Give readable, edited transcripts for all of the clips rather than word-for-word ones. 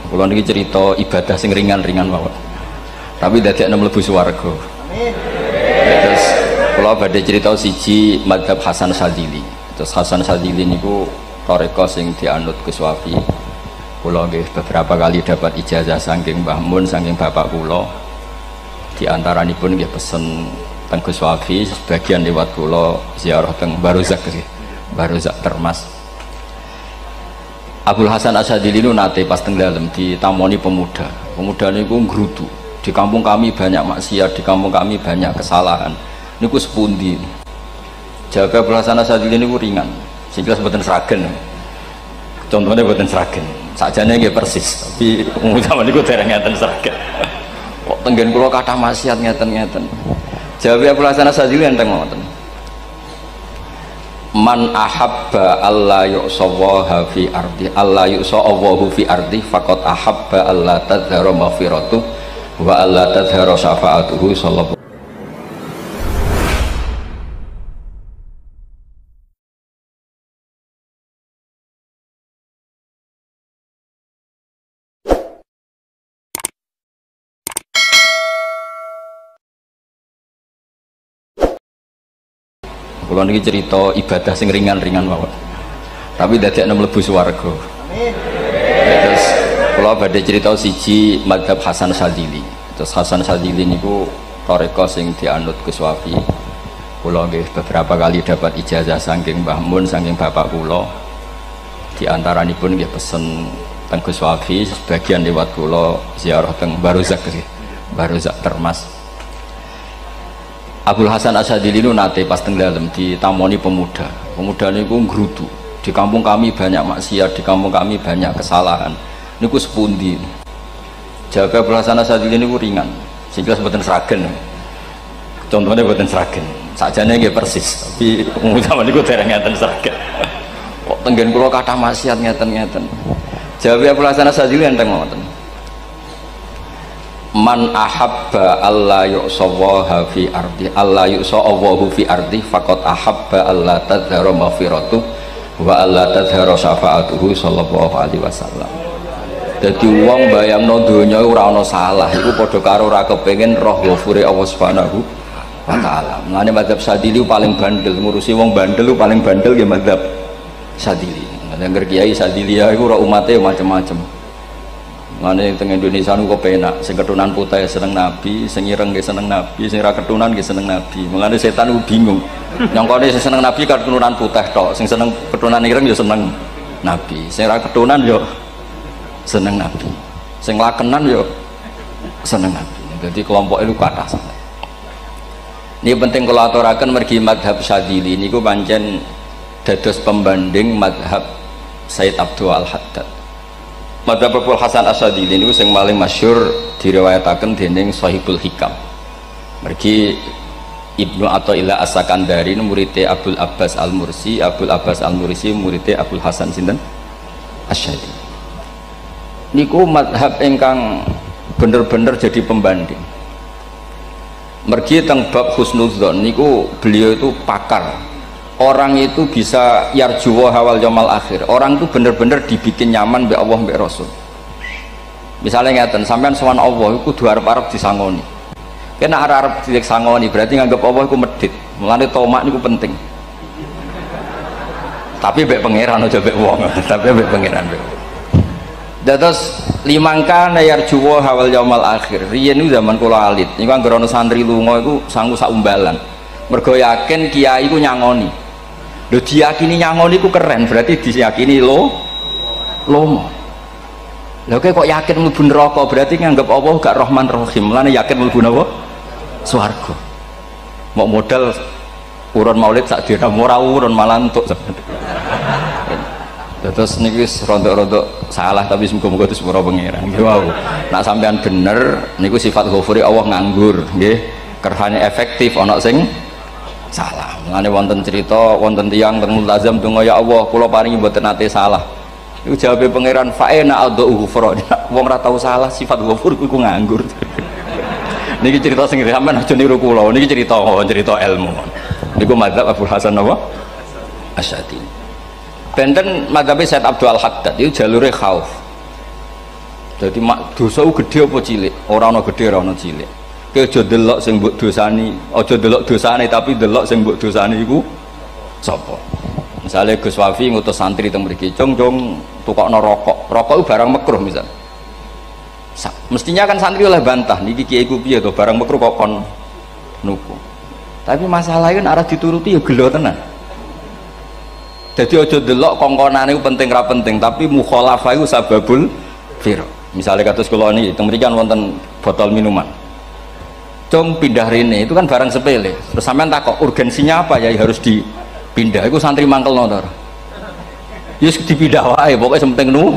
Kula niki cerita ibadah sing ringan-ringan mawon. Tapi dadekne mlebu swarga. Amin. Terus kula badhe cerita siji mazhab Hasan Sadzili. Terus Hasan Sadzili niku toreko sing dianut Gus Wafi. Kula nggih beberapa kali dapat ijazah saking Mbah Mun saking bapak kula. Di antaranipun nggih pesen teng Gus Wafi, sebagian lewat kula ziarah teng Baruzak nggih. Baruzak Termas. Abdul Hasan Asyadili itu nate pas teng dalem ditamoni pemuda. Pemuda niku ngrutu. Di kampung kami banyak maksiat, di kampung kami banyak kesalahan. Niku sepundi. Jaga Abdul Hasan Asyadili niku ringan. Sing jelas mboten sragen. Contohnya mboten sragen. Sakjane nggih persis, tapi utama niku dereng ngeten sragen. Kok tenggen kula kathah maksiat ngeten-ngeten. Jawabe Abdul Hasan Asyadili enten ngoten. Man ahabba alla yu'sawaha fi ardi alla yu'sawahu fi ardi faqad ahabba alla tadhara maghfiratuh wa alla tadhara syafa'atuhu sallallahu. Kula niki cerita ibadah sing ringan-ringan mawon. Tapi dadekne mlebu swarga. Amin. Terus kula badhe cerita siji mazhab Hasan Sadzili. Terus Hasan Sadzili niku toreko sing dianut Gus Wafi. Kula nggih beberapa kali dapat ijazah saking Mbah Mun saking bapak kula. Di antaranipun nggih pesen teng Gus Wafi, sebagian lewat kula ziarah teng Baruzak nggih. Baruzak Termas. Abdul Hasan Asyadili itu nate pas teng dalem ditamoni pemuda. Pemuda niku ngrutu. Di kampung kami banyak maksiat, di kampung kami banyak kesalahan. Niku sepundi. Jaga Abdul Hasan Asyadili niku ringan. Sing jelas mboten sragen. Contohnya mboten sragen. Sakjane nggih persis, tapi utama niku dereng ngeten sragen. Kok tenggen kula kathah maksiat ngeten-ngeten. Jawabe Abdul Hasan Asyadili enten ngoten. Man ahabba alla yu'sawaha fi ardi alla yu'sawahu fi ardi faqad ahabba alla tadhara maghfiratuh wa alla tadhara syafa'atuhu sallallahu alaihi wasallam. Dadi wong bayangno donya ora ana salah iku padha karo ora kepengin roh ghafure Allah Subhanahu wa taala. Mulane mazhab Sadzili paling bandel, ngurusi wong bandel paling bandel nggih mazhab Sadzili. Angger kiai Sadzili iku ora umate macam-macam. Mane teng Indonesia niku kok penak, sing ketunan putih seneng Nabi, sing ireng nggih seneng Nabi, sing ra ketunan nggih seneng Nabi. Mulane setan ku bingung. Nyongkone sing seneng Nabi ketunan putih tok, sing seneng ketunan ireng ya seneng Nabi, sing ra ketunan ya seneng Nabi. Sing lakenan ya seneng Nabi. Jadi kelompok itu kathah sangat. Ini penting kula aturaken mergi mazhab Sadzili niku pancen dados pembanding mazhab Sayyid Abdul Al-Haddad. Mazhab Abdul Hasan Asyadili ini yang paling masyhur diriwayataken dening Shahibul Hikam. Mergi Ibnu Athaillah As-Sakandari muridé Abdul Abbas Al-Mursi, Abdul Abbas Al-Mursi muridé Abdul Hasan sinten Asyadili. Niku mazhab ingkang bener-bener jadi pembanding. Mergi teng bab husnudzon niku beliau itu pakar. Orang itu bisa yarjuwa hawal yaumil akhir. Orang itu bener-bener dibikin nyaman mbek Allah mbek Rasul. Misalnya ngeten, sampean sowan Allah iku kudu arep-arep disangoni. Kena arep disangoni berarti nganggep Allah iku medhit. Mulane tomak niku penting. Tapi mbek pangeran aja mbek wong, tapi mbek pangeran mbek. Dados limangka yarjuwa hawal yaumil akhir. Riyen niku zaman kula alit, niku anggere ana santri lunga iku sanggu sak umbalan. Mergo yakin kiai iku nyangoni. Lho diyakini nyangoni ku keren, berarti diyakini lomo. Lha kok yakin mlebu neraka, berarti nganggep Allah gak Rahman Rahim. Mulane yakin mlebu napa? Swarga. Mau modal urun maulid sak dina ora urun malah entuk. Terus niki wis rontok-rontok salah tapi muga-muga itu sepuro pangeran. Nggih wau. Nek sampean bener niku sifat ghafuri Allah nganggur, nggih. Kerhane efektif ana sing salah. Mulane wonten cerita wonten tiyang teng multazam donga ya Allah kula paringi mboten nate salah. Iku jawabe pangeran fa'ena adhu ghufra. Wong ora tau salah sifat ghafur iku nganggur. Niki cerita sing sampean aja niru kula. Niki cerita ilmu. Niku mazhab Abdul Hasan napa? Asyadili. Benten mazhab Sayyid Abdul Al-Haddad itu jalure khauf. Jadi mak dosa ku gede apa cilik? Ora ana gede ora ana cilik. Kowe aja delok sing mbok dosani, aja delok dosane tapi delok sing mbok dosani iku sapa. Misale Gus Wafi ngutus santri teng mriki, "Cung, tukokno rokok." Rokok itu barang makruh misal. Mestinya kan santri oleh bantah, niki kiai ku piye to barang makruh kok kon nuku. Tapi masalahnya kan arah dituruti ya gelo tenan. Jadi aja delok kongkonane iku penting ra penting, tapi mukhalafah iku sababul fir. Misalnya kados kula niki teng mriki kan wonten botol minuman. Cung pindah rene itu kan barang sepele. Terus sampean takok urgensinya apa ya harus dipindah. Iku santri mangkelno to. Ya dipindah wae pokoke penting nu.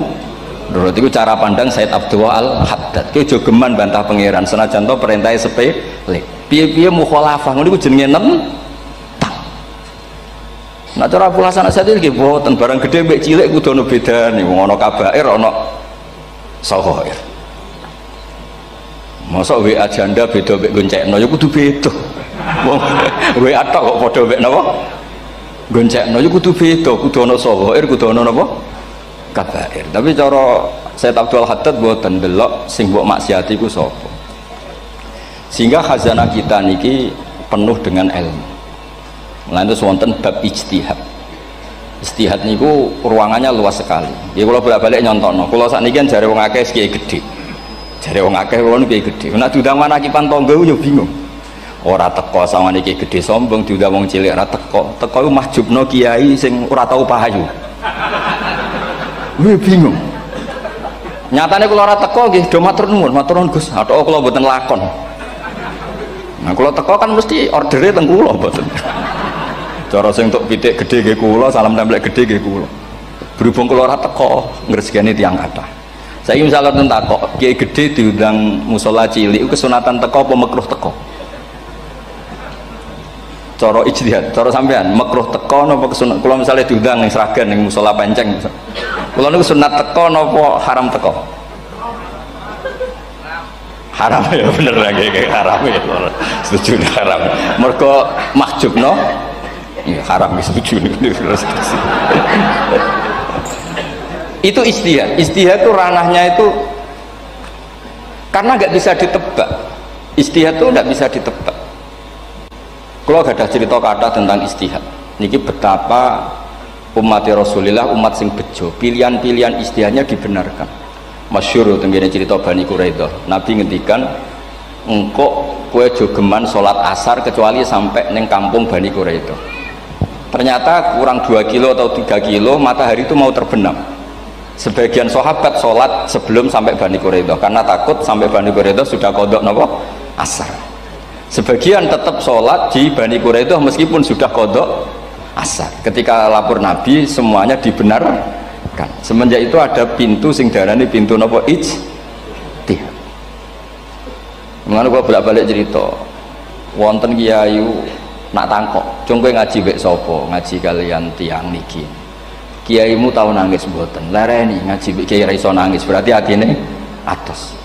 Menurut itu cara pandang Said Abdul Al-Haddad. Ki jogeman bantah pangeran senajan to perintahe sepele. Piye-piye mukhalafah ngono iku jenenge nentang. Nah cara Abdul Hasan Asy'ari nggih boten barang gede mbek cilik kudu ono bedane. Wong ana kabair ana saghair. Masa WA janda beda mbek goncekno ya kudu beda. Wong WA tok kok padha mbek napa? Goncekno ya kudu beda, kudu ana saghair, kudu ana napa? Kabair. Tapi cara Said Abdul Haddad mboten delok sing mbok maksiati ku sapa. Sehingga khazanah kita niki penuh dengan ilmu. Mulane wonten bab ijtihad. Ijtihad niku ruangannya luas sekali. Ya kula bolak-balik nyontokno. Kula sakniki kan jare wong akeh kiai gedhe. Jare wong akeh wong kiai gedhe. Nek diundang manakipan tangga yo bingung. Ora teko sawane kiai gedhe sombong diundang wong cilik ora teko. Teko iku mahjubno kiai sing ora tau pahayu. Gue bingung. Nyatane kula ora teko nggih do matur nuwun Gus. Athok kula mboten lakon. Nah kula teko kan mesti ordere teng kula mboten. Cara sing tok pitik gedhe nggih kula, salam templek gedhe nggih kula. Berhubung kula ora teko ngresgani tiyang kathah. Saiki misalnya ten takok, kiai gedhe diundang musala cilik kesunatan teko apa makruh teko? Cara ijtihad, cara sampean makruh teko napa kesunat? Kula misalnya diundang ning Sragen ning musala Penceng. Kula niku sunat teko napa haram teko? Haram ya bener lagi kayak haram ya. Setuju haram. Mergo mahjubno ya haram setuju niku. Itu ijtihad. Ijtihad itu ranahnya itu karena nggak bisa ditebak. Ijtihad itu nggak bisa ditebak. Kalau gak ada cerita kata tentang ijtihad, niki betapa umat Rasulullah umat sing bejo, pilihan-pilihan ijtihadnya dibenarkan. Masyhur tenggene cerita Bani Quraidah. Nabi ngendikan, engkau kue jogeman sholat asar kecuali sampai neng kampung Bani Quraidah. Ternyata kurang 2 kilo atau 3 kilo matahari itu mau terbenam. Sebagian sahabat sholat sebelum sampai Bani Quraidah karena takut sampai Bani Quraidah sudah kodok nopo asar. Sebagian tetap sholat di Bani Quraidah meskipun sudah kodok asar. Ketika lapor Nabi semuanya dibenarkan. Semenjak itu ada pintu sing darani pintu nopo ijtihad. Mengenai gua bolak-balik cerita, wonten kiai nak tangkok, cung kowe ngaji mbek sapa? Ngaji kalian tiang niki. Kiaimu tahu nangis mboten? Lereni ngaji mbek kiai ra iso nangis, berarti atine atos.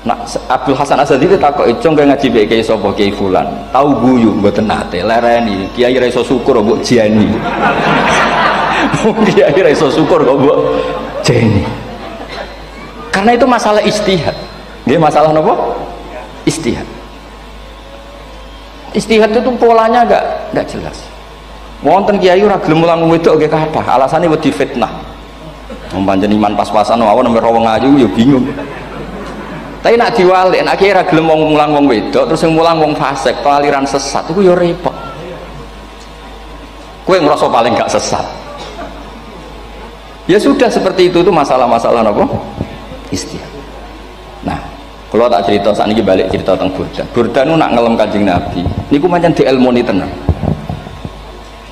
Nak Abdul Hasan Asy'ari takok cung kowe ngaji mbek kiai sapa? Kiai fulan. Tahu guyu mboten nate, lereni kiai ra iso syukur mbok jeni. Kiai ra iso syukur kok mbok jeni. Karena itu masalah ijtihad. Nggih masalah napa? Ijtihad. Ijtihad itu polanya enggak jelas. Wonten kiai ora gelem mulang wedok nggih kathah, alasane wedi fitnah. Wong pancen iman pas-pasan mawon nomor wong ayu ya bingung. Tapi nak diwalik, nak kiai ora gelem wong mulang wong wedok, terus sing mulang wong fasik, aliran sesat iku ya repot. Kowe ngrasa paling gak sesat. Ya sudah seperti itu masalah-masalah apa? Ijtihad. Nah, kalau tak cerita saat ini balik cerita tentang Burda. Burda nu nak ngelem Kanjeng Nabi. Niku pancen dielmoni tenan.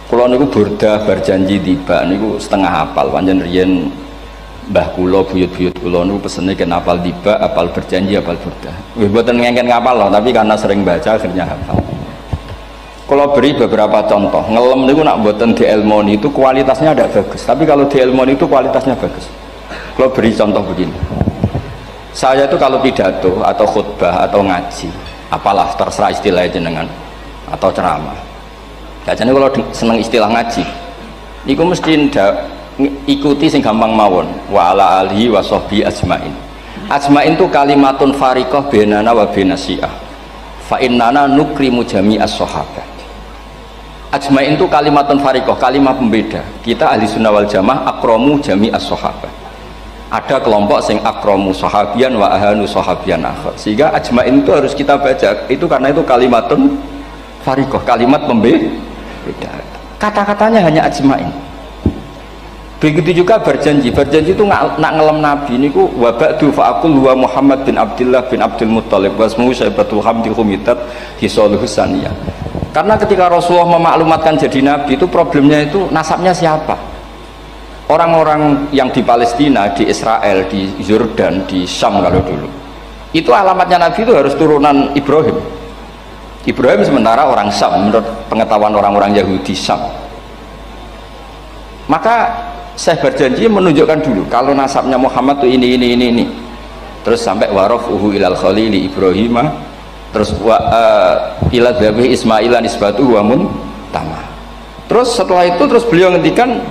Kalau niku Burda berjanji tiba niku setengah hafal. Pancen riyen mbah kula buyut-buyut kula niku pesene ken hafal tiba, hafal berjanji, hafal Burda. Wis mboten ngengken ngapal loh, tapi karena sering baca akhirnya hafal. Kalau beri beberapa contoh, ngelem niku nak mboten dielmoni itu kualitasnya ada bagus. Tapi kalau dielmoni itu kualitasnya bagus. Kalau beri contoh begini. Saya itu kalau pidato atau khutbah atau ngaji, apalah terserah istilah jenengan atau ceramah. Biasanya kalau seneng istilah ngaji, niku mesti ikuti sing gampang mawon. Wa ala alihi wa sahbi ajmain. Ajmain itu kalimatun fariqah bainana wa bainas Syiah. Fa innana nukrimu jami'as sahabah. Ajmain itu kalimatun fariqah, kalimat pembeda. Kita ahli sunnah wal jamaah akramu jami'as sahabah. Ada kelompok sing akramu sahabian wa ahanu sahabian akhir. Sehingga ajmain itu harus kita baca. Itu karena itu kalimatun fariqah, kalimat pembeda. Kata-katanya hanya ajmain. Begitu juga berjanji itu nak ngelem Nabi niku wa ba'du fa'aqul wa Muhammad bin Abdullah bin Abdul Muttalib wasmuhu Syaibatul Hamdi Khumitat Hisaluhus Saniyah. Karena ketika Rasulullah memaklumatkan jadi Nabi itu problemnya itu nasabnya siapa? Orang-orang yang di Palestina, di Israel, di Yordan, di Syam kalau dulu itu alamatnya Nabi itu harus turunan Ibrahim. Ibrahim sementara orang Syam menurut pengetahuan orang-orang Yahudi Syam. Maka saya berjanji menunjukkan dulu kalau nasabnya Muhammad tuh ini terus sampai warafuhu ilal khalili Ibrahim, terus ila dzabih Ismail nisbatuhu wa muntama. Terus setelah itu terus beliau ngendikan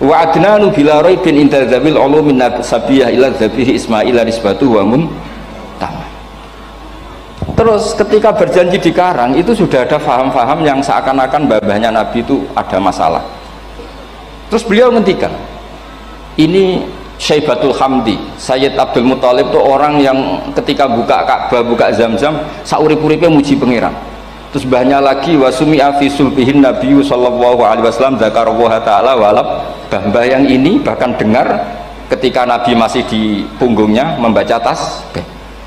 wa adnanu bila raibin inda dzabil ulumin sabiyah ila dzabih Ismail nisbatuhu wa muntama. Terus ketika berjanji di Karang itu sudah ada faham-faham yang seakan-akan babahnya Nabi itu ada masalah. Terus beliau ngendikan ini Syaibatul Hamdi Sayyid Abdul Muttalib itu orang yang ketika buka Ka'bah, buka Zam-Zam saurip-uripnya muji pangeran. Terus banyak lagi wasumi'a fi sulbihin Nabi sallallahu alaihi wasallam dzakarallaha ta'ala walab. Mbah yang ini bahkan dengar ketika Nabi masih di punggungnya membaca tasbih.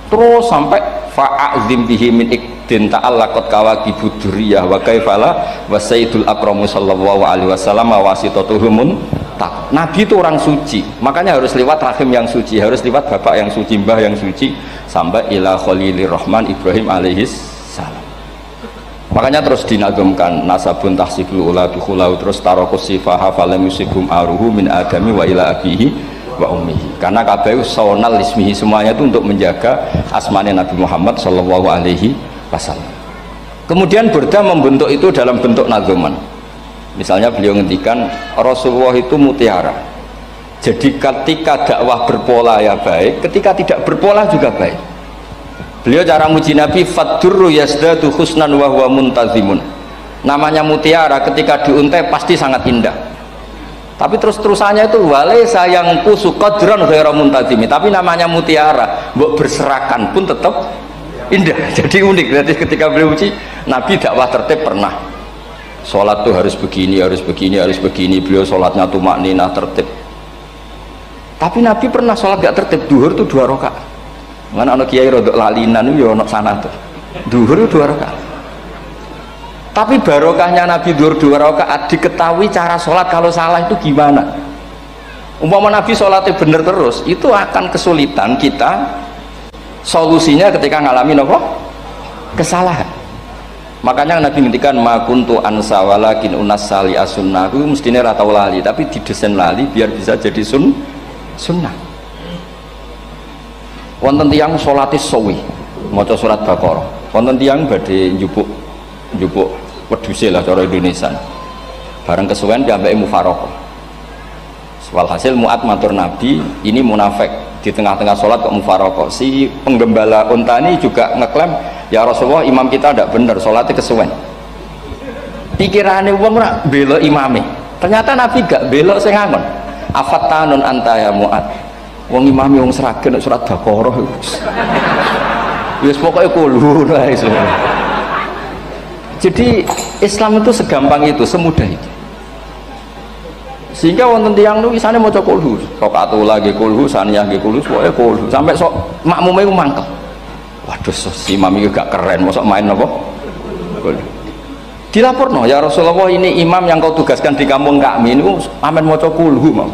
Terus sampai fa'azim bihi min ikdin ta'allaqat kawakibud duriyah wa kaifala wa sayyidul akramu sallallahu alaihi wasallam wasitatuhumun tak. Nabi itu orang suci, makanya harus lewat rahim yang suci, harus lewat bapak yang suci, mbah yang suci, sampai ila khalilir rahman Ibrahim alaihis salam. Makanya terus dinagumkan nasabun tahsibul ula bikhulau, terus tarokus sifaha falam yusibum aruhu min adami wa ila abihi wa ummihi. Karena kabeh sonal ismihi, semuanya itu untuk menjaga asmane Nabi Muhammad sallallahu alaihi wasallam. Kemudian Burda membentuk itu dalam bentuk nazuman. Misalnya beliau ngendikan Rasulullah itu mutiara. Jadi ketika dakwah berpola ya baik, ketika tidak berpola juga baik. Beliau cara muji Nabi fadurru yazdadu husnan wa huwa muntazimun. Namanya mutiara ketika diuntai pasti sangat indah. Tapi terus-terusannya itu walaysa yang kusu qadran ghairu muntazimi. Tapi namanya mutiara, mbok berserakan pun tetap indah. Jadi unik. Berarti ketika beliau uji Nabi dakwah tertib pernah. Sholat tuh harus begini, harus begini, harus begini. Beliau sholatnya tumakninah tertib. Tapi Nabi pernah sholat gak tertib. Duhur tuh 2 rakaat. Mana anak kiai rodok lalinan itu ya anak sana tuh. Duhur itu 2 rakaat. Tapi barokahnya Nabi duhur 2 rakaat diketahui cara sholat kalau salah itu gimana. Umpama Nabi sholatnya bener terus, itu akan kesulitan kita solusinya ketika ngalamin apa? Kesalahan. Makanya Nabi ngendikan ma kuntu ansa walakin unas sali as-sunnah. Itu mestinya ratau lali, tapi didesain lali biar bisa jadi sunnah. Wonten tiyang sholati sawi, maca surat Baqarah. Wonten tiyang badhe njupuk wedhuse lah cara Indonesia. Bareng kesuwen piyambake mufaroqah. Walhasil Mu'ad matur Nabi, ini munafik di tengah-tengah sholat kok mufaroqah. Si penggembala unta ini juga ngeklaim, ya Rasulullah imam kita tidak benar, sholatnya kesuwen. Pikirannya wong ora bela imame. Ternyata Nabi gak bela sing ngangon. Afattanun anta ya Mu'ad. Wong imame wong seragen surat Baqarah. Wis pokoke kulo wae. Jadi Islam itu segampang itu, semudah itu. Sehingga wonten tiyang niku isane maca kulhu, rakaat lagi kulhu, saniyah nggih kulhu, pokoke kulhu sampai sok makmume ku mangkel. Waduh, si imam iki gak keren, mosok main apa? Kulhu. Dilaporno, ya Rasulullah ini imam yang kau tugaskan di kampung kami niku amen maca kulhu mau.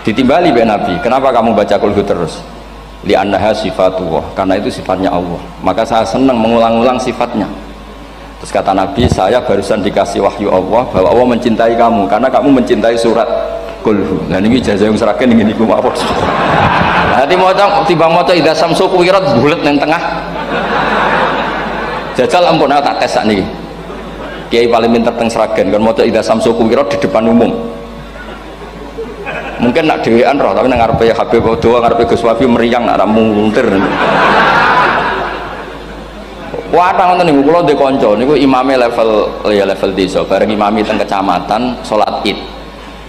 Ditimbali be Nabi, kenapa kamu baca kulhu terus? Li annaha sifatullah, karena itu sifatnya Allah. Maka saya senang mengulang-ulang sifatnya. Terus kata Nabi, saya barusan dikasih wahyu Allah bahwa Allah mencintai kamu karena kamu mencintai surat kulhu. Nah ini ijazah yang seragam ini niku mawon. Nanti mau tiba moco idza samsu kuwirat bulet nang tengah. Jajal ampun tak tes sak niki. Kiai paling pinter teng seragam kan moco idza samsu kuwirat di depan umum. Mungkin nak dhewean roh, tapi nang ngarepe Habib Doa, ngarepe Gus Wafi meriang nak muntir. Wadah ngoten niku kula ndek kanca niku imame level desa, bareng imami teng kecamatan salat Id.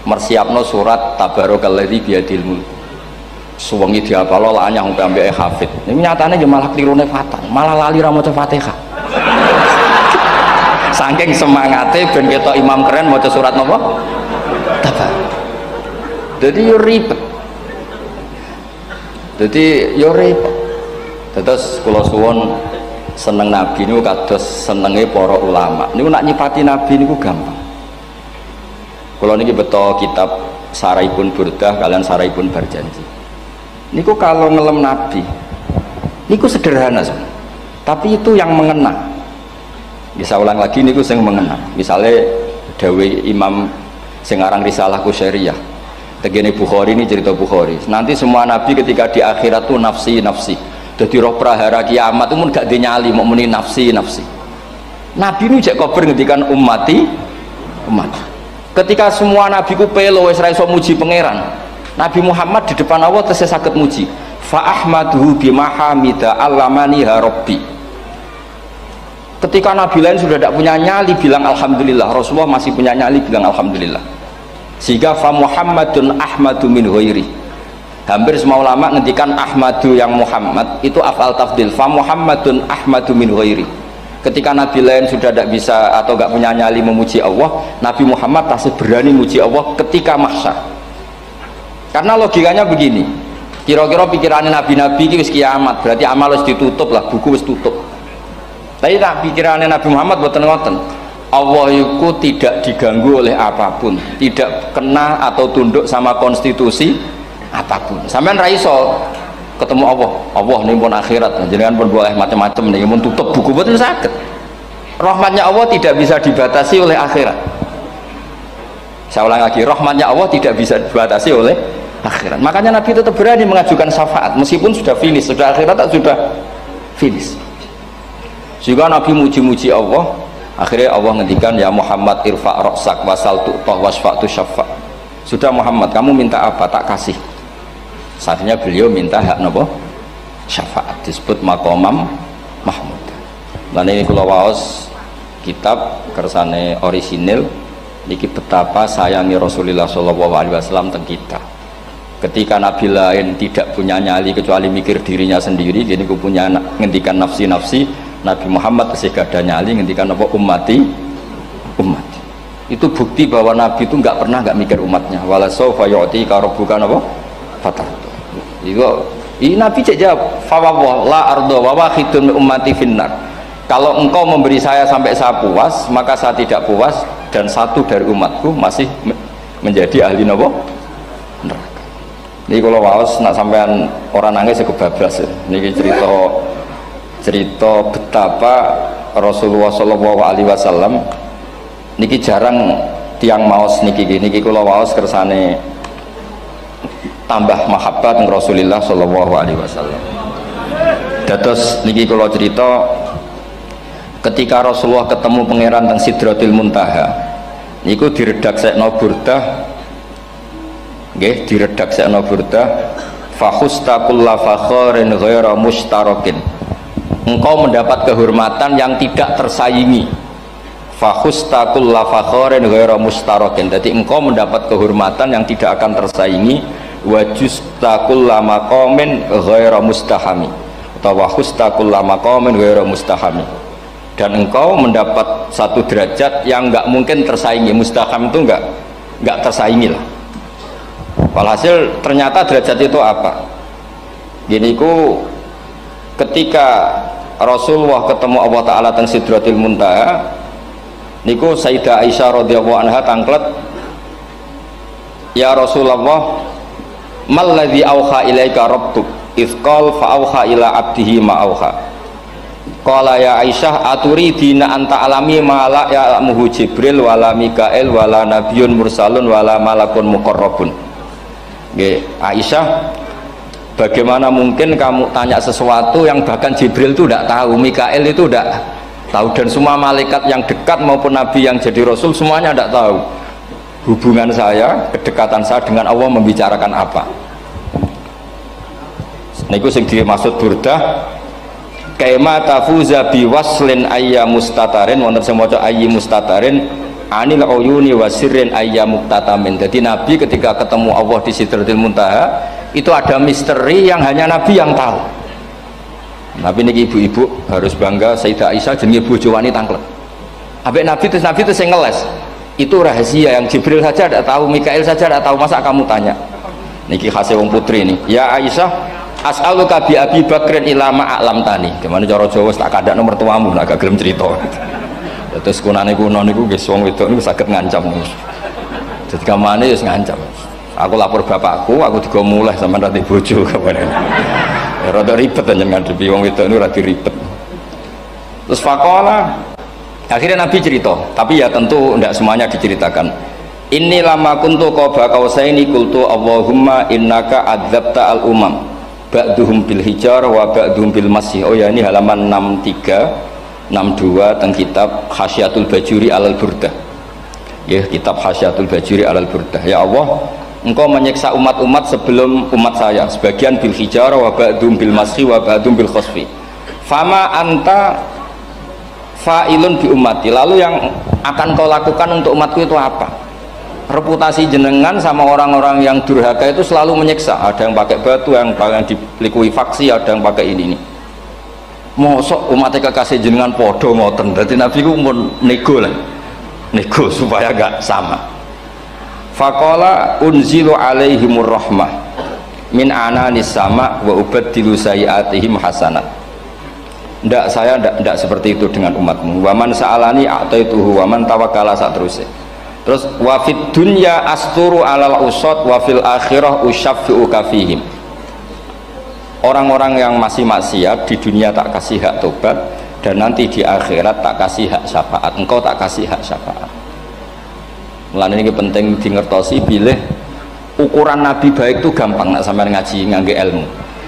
Mersiapno surat Tabarakalladzi biyadil mulk. Suwengi diapalo lanyah sampai ambeke hafid. Niku nyatane yo malah klirune fatal, malah lali ra maca Fatihah. Saking semangate ben ketok imam keren maca surat napa? Tabar. Jadi yo ribet. Terus kula suwun seneng Nabi niku kados senenge para ulama. Niku nak nyipati Nabi niku gampang. Kula niki beto kitab Saraipun Burdah kalian Saraipun Barjanji. Niku kalau ngelem Nabi niku sederhana sebenarnya. Tapi itu yang mengena. Bisa ulang lagi niku sing mengena. Misalnya dawe Imam sing aran Risalah Qusyariyah. Tegene Bukhari ini cerita Bukhari. Nanti semua Nabi ketika di akhirat tuh nafsi. Jadi roh prahara kiamat itu mun gak dinyali mau muni nafsi. Nabi ini jek kober ngendikan umat. Ketika semua nabi ku pelo wis ra iso muji pangeran. Nabi Muhammad di depan Allah tesih saged muji. Fa ahmaduhu bimahamida allamani rabbi. Ketika nabi lain sudah tidak punya nyali bilang alhamdulillah, Rasulullah masih punya nyali bilang alhamdulillah. Sehingga fa Muhammadun ahmadu min ghairi. Hampir semua ulama ngendikan Ahmadu yang Muhammad itu afal tafdil. Fa Muhammadun ahmadu min ghairi. Ketika nabi lain sudah tidak bisa atau tidak punya nyali memuji Allah, Nabi Muhammad masih berani memuji Allah ketika mahsyar. Karena logikanya begini, kira-kira pikirannya nabi-nabi ini wis kiamat, berarti amal wis ditutup lah, buku wis tutup. Tapi tak pikirannya Nabi Muhammad boten ngoten. Allah itu tidak diganggu oleh apapun, tidak kena atau tunduk sama konstitusi apapun. Sampean ra iso ketemu Allah nih pun akhirat, jenengan pun boleh macam-macam nih, pun tutup buku boten saged. Rahmatnya Allah tidak bisa dibatasi oleh akhirat. Saya ulang lagi, rahmatnya Allah tidak bisa dibatasi oleh akhirat. Makanya Nabi tetap berani mengajukan syafaat meskipun sudah finish, sudah akhirat tak sudah finish. Juga Nabi muji-muji Allah, akhirnya Allah ngendikan ya Muhammad irfa' ra'sak wasal tu'tah wasfa'tu syafa'. Sudah Muhammad, kamu minta apa tak kasih. Saatnya beliau minta hak nopo syafaat, disebut maqamam mahmud. Lan ini kula waos kitab kersane orisinil niki betapa sayangi Rasulullah SAW teng kita. Ketika nabi lain tidak punya nyali kecuali mikir dirinya sendiri, jadi ku punya ngendikan nafsi. Nabi Muhammad kasih gada nyali ngendikan apa umat. Itu bukti bahwa nabi itu nggak pernah nggak mikir umatnya. Wala sawfa yu'tika rabbuka apa fatah. Ini nabi cek jawab fawwah la ardo wa wahidun ummati finnar. Kalau engkau memberi saya sampai saya puas, maka saya tidak puas dan satu dari umatku masih menjadi ahli neraka. Ini kalau waos nak sampean orang nangis kebablas. Ini cerita betapa Rasulullah SAW. Niki jarang tiang maos niki kalau waos kersane tambah mahabbat dengan Rasulullah SAW. Dados niki kalau cerita ketika Rasulullah ketemu pangeran teng Sidratil Muntaha niku diredaksekno burdah nggih diredaksekno burdah fakhusta kulla fakharin ghaira mustarakin, engkau mendapat kehormatan yang tidak tersaingi. Fakhusta kulla fakharin ghaira mustarakin, jadi engkau mendapat kehormatan yang tidak akan tersaingi. Wajusta kulla maqamin ghaira mustahami atau wakhusta kulla maqamin ghaira mustahami, dan engkau mendapat satu derajat yang nggak mungkin tersaingi. Mustaham itu nggak tersaingi lah. Walhasil ternyata derajat itu apa? Gini ku ketika Rasulullah ketemu Allah Ta'ala teng Sidratil Muntaha niku Sayyidah Aisyah radhiyallahu anha tangklet, ya Rasulullah malladzi auha ilaika rabbuk ifqal fa auha ila abdihi ma auha. Qala ya Aisyah aturidina anta alami ma la ya'lamuhu Jibril wala Mikail wala nabiyyun mursalun wala malakun muqarrabun. Nggih, Aisyah, bagaimana mungkin kamu tanya sesuatu yang bahkan Jibril itu tidak tahu, Mikail itu tidak tahu, dan semua malaikat yang dekat maupun nabi yang jadi rasul semuanya tidak tahu. hubungan saya, kedekatan saya dengan Allah membicarakan apa. Niku sing dimaksud burdah kaima tafuza bi waslin ayya mustatarin wonten sing maca ayyi mustatarin anil uyuni wa sirrin ayya muktatamin. Jadi Nabi ketika ketemu Allah di Sidratil Muntaha itu ada misteri yang hanya Nabi yang tahu. Nabi niki ibu-ibu harus bangga Sayyidah Aisyah jenenge bojo wanita tanglet. Ambek Nabi itu sing ngeles. Itu rahasia yang Jibril saja tidak tahu, Mikail saja tidak tahu, masa kamu tanya? Niki khase wong putri ini. Ya Aisyah, as'aluka bi Abi Bakrin ila ma a'lam tani. Gimana cara Jawa tak kadak nomor tuamu nek gak gelem cerita. Terus kunane kuno niku nggih wong wedok niku saged ngancam. Jadi kamane wis ngancam. Aku lapor bapakku, aku digo mulih sampean rati bojo kapan. Ya rada ribet njenengan ngadepi wong wedok niku rada ribet. Terus faqala akhirnya Nabi cerita, tapi ya tentu tidak semuanya diceritakan. Inni lama kuntu qaba qausaini qultu Allahumma innaka adzabta al umam ba'duhum bil hijar wa ba'duhum bil masih. Oh ya, ini halaman 63 62 teng kitab Hasyiatul Bajuri alal Burdah. Ya, kitab Hasyiatul Bajuri alal Burdah. Ya Allah, engkau menyiksa umat-umat sebelum umat saya, sebagian bil hijar wa ba'duhum bil masih wa ba'duhum bil khasfi. Fama anta fa'ilun bi ummati, lalu yang akan kau lakukan untuk umatku itu apa? Reputasi jenengan sama orang-orang yang durhaka itu selalu menyiksa. Ada yang pakai batu, yang dilikuifaksi, ada yang pakai ini. Mosok umatnya kekasih jenengan podo ngoten. Jadi Nabi ku mun nego lah, nego supaya gak sama. Faqala unzilu alaihimur rahmah min ananis sama wa ubaddilu sayiatihim hasanat. Ndak, saya ndak seperti itu dengan umatmu. Waman sa'alani a'taituhu waman tawakkala saterusé. Terus wa fid dunya asturu alal usad wa fil akhirah usyaffi'u kafihim. Orang-orang yang masih maksiat di dunia tak kasih hak tobat, dan nanti di akhirat tak kasih hak syafaat. Engkau tak kasih hak syafaat. Mulane ini penting dingertosi bilih ukuran Nabi baik itu gampang nak sampean ngaji ngangge ilmu.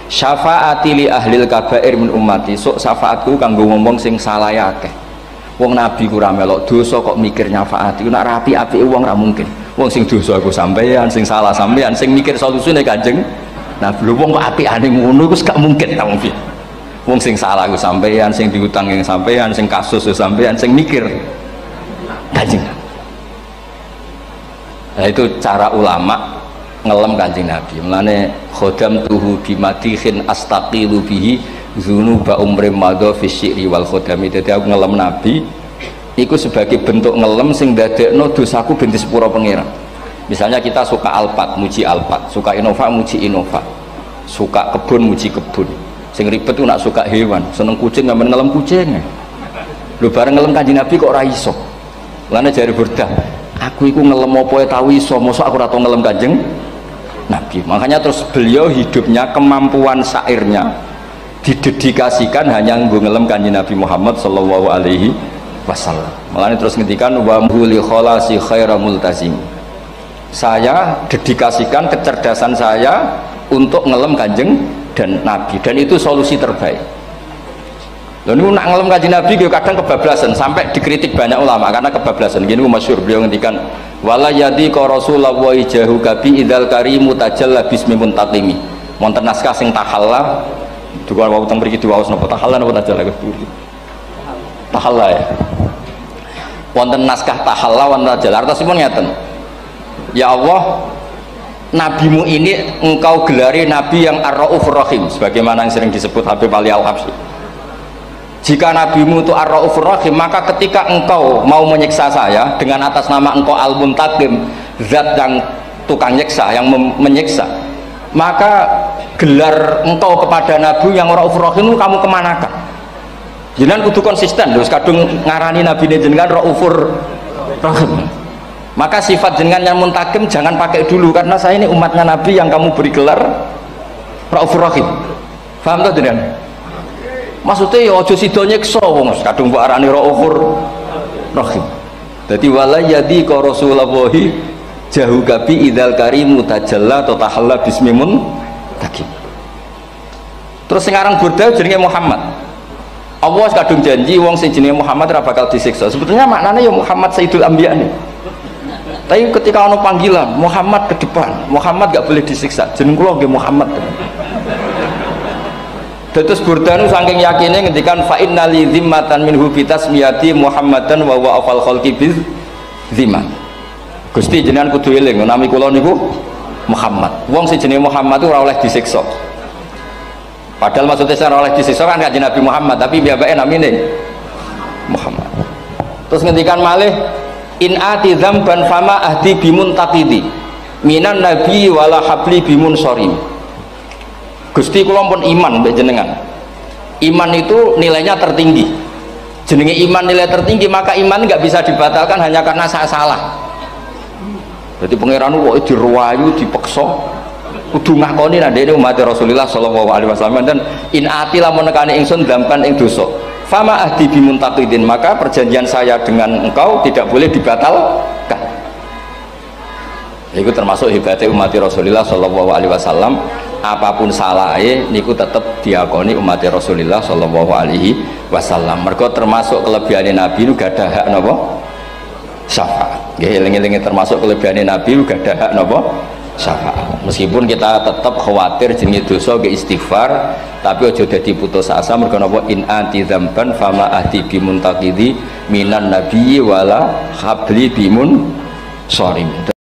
Syafaati li ahlil kabair min ummati, sok syafaatku kanggo ngomong sing salah akeh. Wong Nabi ku ra melok dosa kok mikir nyafaati, nek rapi-apike wong ra mungkin. Wong sing dosa aku sampean, sing salah sampean, sing mikir solusine Kanjeng Nabi. Wong kok apikane ngono iku gak mungkin ta wong piye. Wong sing salah ku sampean, sing diutang yang sampean, sing kasus sampean, sing mikir Kanjeng. Nah itu cara ulama ngelem Kanjeng Nabi. Mulane khodam tuhu bimadihin astaqilu bihi dzunuba umrim madha fi syi'ri wal khodami. Dadi aku ngelem Nabi iku sebagai bentuk ngelem sing ndadekno dosaku ben disepuro pangeran. Misalnya kita suka Alphard, muji Alphard, suka Innova, muji Innova, suka kebun, muji kebun. Sing ribet ku nak suka hewan, seneng kucing ngamen ngelem kucing. Lho bareng ngelem Kanjeng Nabi kok ora iso. Mulane jare Burdah, aku iku ngelem apa tau iso, mosok aku ora tau ngelem Kanjeng Nabi. Makanya terus beliau hidupnya, kemampuan syairnya didedikasikan hanya nggo ngelem Kanjeng Nabi Muhammad sallallahu alaihi wasallam. Mulane terus ngendikan wa huli kholasi khaira multazim. Saya dedikasikan kecerdasan saya untuk ngelem Kanjeng dan Nabi, dan itu solusi terbaik. Lalu nak ngelem Kanjeng Nabi kadang kebablasan, sampai dikritik banyak ulama karena kebablasan. Gini masyhur beliau ngendikan wala yadi ka rasulullah jahu kabi idzal karimu tajalla bismi muntaqimi. Wonten naskah sing tahalla duka wau teng mriki diwaos napa tahalla napa tajalla tahalla ya. Wonten naskah tahalla wonten tajalla artosipun ngeten. Ya Allah, nabimu ini engkau gelari nabi yang ar-raufur rahim, sebagaimana yang sering disebut Habib Ali Al-Habsyi. Jika nabimu itu ar-raufur rahim, maka ketika engkau mau menyiksa saya dengan atas nama engkau al-muntaqim, zat yang tukang nyiksa, yang menyiksa, maka gelar engkau kepada nabi yang ar-raufur rahim kamu kemanakan? Jenengan kudu konsisten, terus kadung ngarani nabi jenengan raufur rahim. Maka sifat jenengan yang muntaqim jangan pakai dulu, karena saya ini umatnya Nabi yang kamu beri gelar Raufur Rahim. Paham tak jenengan? Maksudnya ya aja sida nyiksa wong kadung mbok arani Raufur Rahim. Dadi wala yadi ka Rasulullah jahu kabi idzal karimu tajalla tatahalla bismimun takim. Terus sekarang Burdah jenenge Muhammad. Allah kadung janji wong sing jenenge Muhammad ora bakal disiksa. Sebetulnya maknanya ya Muhammad Sayyidul Anbiya nih. Tapi ketika ono panggilan Muhammad ke depan, Muhammad gak boleh disiksa. Jeneng kula nggih Muhammad. Terus Burdanu saking yakinnya ngendikan fa inna li zimmatan minhu bi tasmiyati Muhammadan wa huwa afal khalqi bi zimman. Gusti jenengan kudu eling nami kula niku Muhammad. Wong sing jenenge Muhammad itu ora oleh disiksa. Padahal maksudnya ora oleh disiksa kan kanjeng Nabi Muhammad, tapi piyambake namine Muhammad. Terus ngendikan malih in ati dzamban fama ahdi bimun taqidi minan nabi wala habli bimun sorim. Gusti kula pun iman mbek jenengan. Iman itu nilainya tertinggi. Jenenge iman nilai tertinggi, maka iman nggak bisa dibatalkan hanya karena saya salah. Berarti pangeran kok diruwayu dipeksa kudu ngakoni nek dene umat Rasulullah sallallahu alaihi wasallam dan in ati lamun nekane ingsun dzamban ing dosa. Fama ahdi bimuntaqidin, maka perjanjian saya dengan engkau tidak boleh dibatalkan. Itu termasuk hebatnya umat Rasulullah Shallallahu Alaihi Wasallam. Apapun salahnya, niku tetap diakoni umat Rasulullah Shallallahu Alaihi Wasallam. Mereka termasuk kelebihan Nabi itu gak ada hak nopo syafaat. Eling-eling termasuk kelebihan Nabi itu gak ada hak nopo syafaat. Meskipun kita tetap khawatir jenis dosa ke istighfar, tapi ojo dadi putus asa mergo napa in anti dzamban fama ahdi bimuntaqidi minan nabiyyi wala habli bimun sorim.